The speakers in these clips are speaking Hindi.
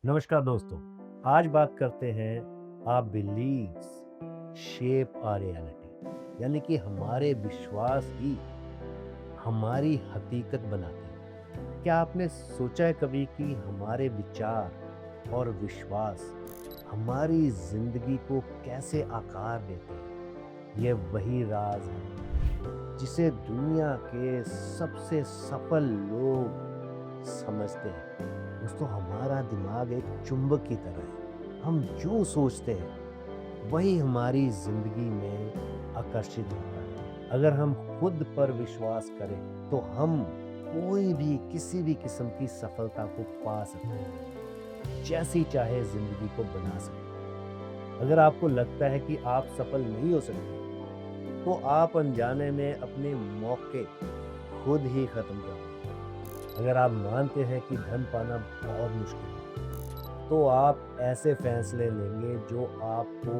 नमस्कार दोस्तों। आज बात करते हैं our believes shape our reality, यानी कि हमारे विश्वास ही हमारी हकीकत बनाते हैं। क्या आपने सोचा है कभी कि हमारे विचार और विश्वास हमारी जिंदगी को कैसे आकार देते हैं? ये वही राज है जिसे दुनिया के सबसे सफल लोग समझते हैं। दोस्तों, हमारा दिमाग एक चुंबक की तरह है। हम जो सोचते हैं वही हमारी जिंदगी में आकर्षित होता है। अगर हम खुद पर विश्वास करें तो हम कोई भी किसी भी किस्म की सफलता को पा सकते हैं, जैसी चाहे जिंदगी को बना सकते हैं। अगर आपको लगता है कि आप सफल नहीं हो सकते तो आप अनजाने में अपने मौके खुद ही खत्म कर देंगे। अगर आप मानते हैं कि धन पाना बहुत मुश्किल है तो आप ऐसे फैसले लेंगे जो आपको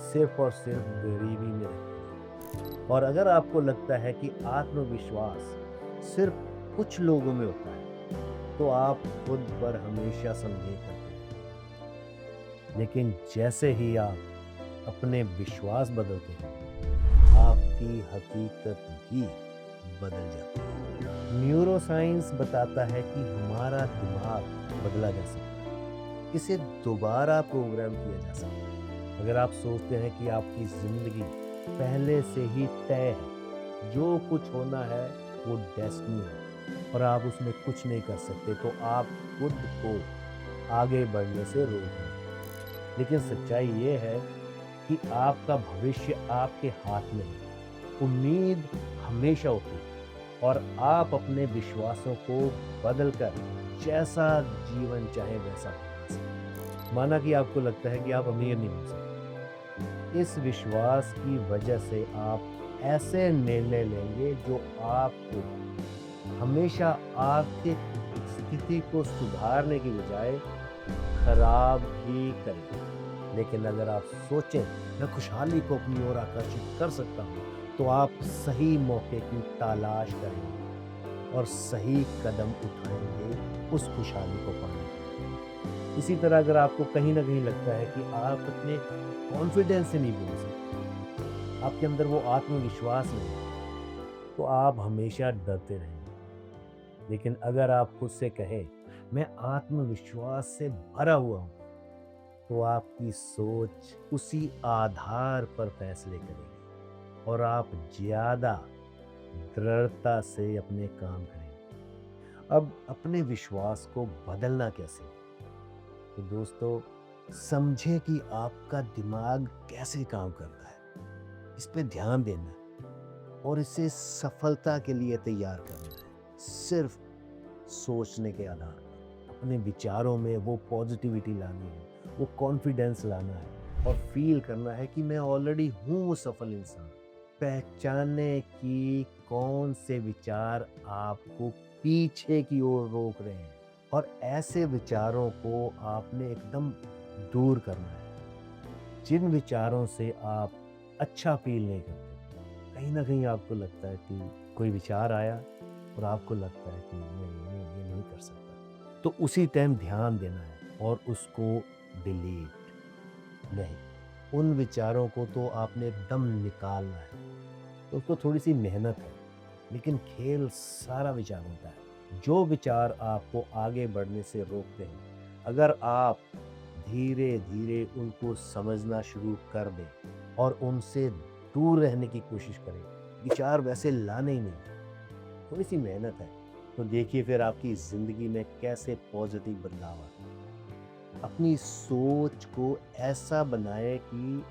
सिर्फ और सिर्फ गरीबी में रखेंगे। और अगर आपको लगता है कि आत्मविश्वास सिर्फ कुछ लोगों में होता है तो आप खुद पर हमेशा संदेह करते हैं। लेकिन जैसे ही आप अपने विश्वास बदलते हैं, आपकी हकीकत भी बदल जाती है। न्यूरोसाइंस बताता है कि हमारा दिमाग बदला जा सकता है, इसे दोबारा प्रोग्राम किया जा सकता है। अगर आप सोचते हैं कि आपकी जिंदगी पहले से ही तय है, जो कुछ होना है वो डेस्टिनी है और आप उसमें कुछ नहीं कर सकते, तो आप खुद को आगे बढ़ने से रोक रहे हैं। लेकिन सच्चाई ये है कि आपका भविष्य आपके हाथ में है। उम्मीद हमेशा होती है और आप अपने विश्वासों को बदलकर जैसा जीवन चाहे वैसा बना सकते हैं। माना कि आपको लगता है कि आप अमीर नहीं बन सकते, इस विश्वास की वजह से आप ऐसे निर्णय लेंगे जो आपको हमेशा आर्थिक स्थिति को सुधारने की बजाय खराब ही करेंगे। लेकिन अगर आप सोचें मैं खुशहाली को अपनी ओर आकर्षित कर सकता हूँ, तो आप सही मौके की तलाश करेंगे और सही कदम उठाएंगे उस खुशहाली को पाने के लिए। इसी तरह अगर आपको कहीं ना कहीं लगता है कि आप अपने कॉन्फिडेंस से नहीं बोल सकते, आपके अंदर वो आत्मविश्वास नहीं है, तो आप हमेशा डरते रहेंगे। लेकिन अगर आप खुद से कहें मैं आत्मविश्वास से भरा हुआ हूँ, तो आपकी सोच उसी आधार पर फैसले करेगी और आप ज्यादा दृढ़ता से अपने काम करेंगे। अब अपने विश्वास को बदलना कैसे? तो दोस्तों, समझें कि आपका दिमाग कैसे काम करता है, इस पे ध्यान देना है और इसे सफलता के लिए तैयार करना है। सिर्फ सोचने के आधार पर अपने विचारों में वो पॉजिटिविटी लानी है, वो कॉन्फिडेंस लाना है और फील करना है कि मैं ऑलरेडी हूँ वो सफल इंसान। पहचाने कि कौन से विचार आपको पीछे की ओर रोक रहे हैं और ऐसे विचारों को आपने एकदम दूर करना है। जिन विचारों से आप अच्छा फील नहीं करते, कहीं ना कहीं आपको लगता है कि कोई विचार आया और आपको लगता है कि नहीं मैं ये नहीं कर सकता, तो उसी टाइम ध्यान देना है और उसको डिलीट नहीं। उन विचारों को तो आपने एकदम निकालना है। तो उसको थोड़ी सी मेहनत है, लेकिन खेल सारा विचार होता है। जो विचार आपको आगे बढ़ने से रोकते हैं, अगर आप धीरे धीरे उनको समझना शुरू कर दें और उनसे दूर रहने की कोशिश करें, विचार वैसे लाने ही नहीं, थोड़ी सी मेहनत है, तो देखिए फिर आपकी जिंदगी में कैसे पॉजिटिव बदलाव आता है। अपनी सोच को ऐसा बनाएं कि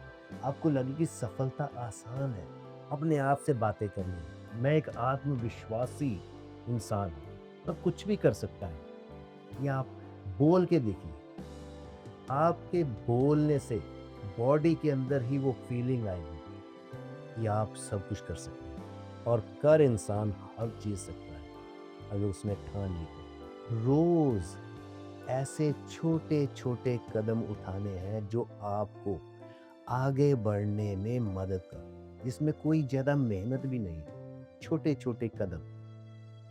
आपको लगे कि सफलता आसान है। अपने आप से बातें करनी, मैं एक आत्मविश्वासी इंसान हूँ, मैं कुछ भी कर सकता है। ये आप बोल के देखिए, आपके बोलने से बॉडी के अंदर ही वो फीलिंग आएगी कि आप सब कुछ कर सकते हैं और कर इंसान हर चीज सकता है अगर उसने ठान ली तो। रोज ऐसे छोटे छोटे कदम उठाने हैं जो आपको आगे बढ़ने में मदद कर, जिसमें कोई ज्यादा मेहनत भी नहीं है। छोटे छोटे कदम,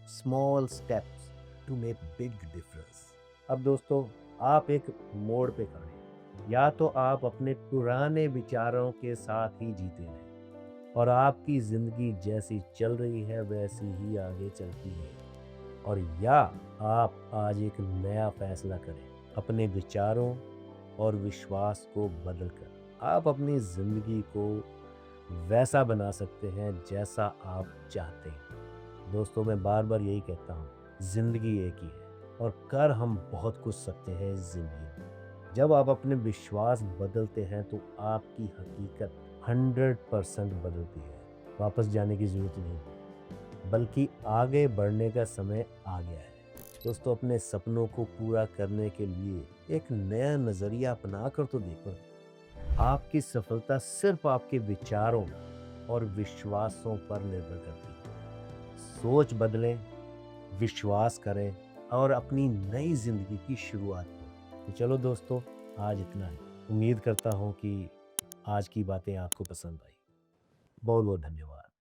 small steps to make big difference. अब दोस्तों, आप एक मोड़ पे खड़े हैं। या तो आप अपने पुराने विचारों के साथ ही जीते रहें और आपकी ज़िंदगी जैसी चल रही है वैसी ही आगे चलती है, और या आप आज एक नया फैसला करें, अपने विचारों और विश्वास को बदल कर आप अपनी ज़िंदगी को वैसा बना सकते हैं जैसा आप चाहते हैं। दोस्तों, मैं बार बार यही कहता हूँ, ज़िंदगी एक ही है और कर हम बहुत कुछ सकते हैं इस ज़िंदगी में। जब आप अपने विश्वास बदलते हैं तो आपकी हकीकत 100% बदलती है। वापस जाने की ज़रूरत नहीं, बल्कि आगे बढ़ने का समय आ गया है। दोस्तों, अपने सपनों को पूरा करने के लिए एक नया नज़रिया अपना कर तो देखो। आपकी सफलता सिर्फ आपके विचारों और विश्वासों पर निर्भर करती है। सोच बदलें, विश्वास करें और अपनी नई ज़िंदगी की शुरुआत करें। तो चलो दोस्तों, आज इतना ही। उम्मीद करता हूँ कि आज की बातें आपको पसंद आई। बहुत बहुत धन्यवाद।